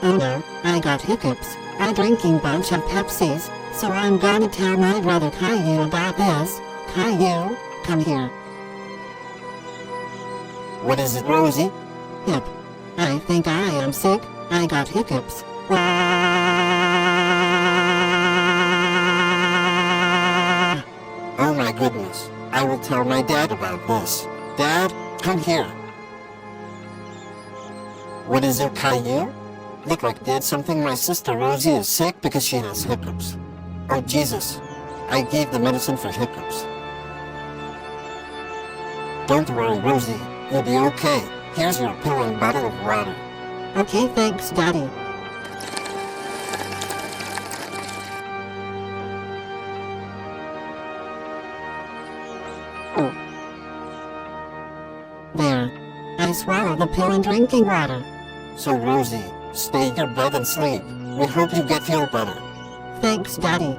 Oh no, I got hiccups. I'm drinking bunch of Pepsis, so I'm gonna tell my brother Caillou about this. Caillou, come here. What is it, Rosie? Yep. I think I am sick. I got hiccups. Oh my goodness. I will tell my dad about this. Dad, come here. What is it, Caillou? Look like did something. My sister Rosie is sick because she has hiccups. Oh Jesus. I gave the medicine for hiccups. Don't worry, Rosie. You'll be okay. Here's your pill and bottle of water. Okay, thanks, Daddy. Oh. There. I swallowed the pill and drinking water. So Rosie, stay in your bed and sleep. We hope you feel better. Thanks, Daddy.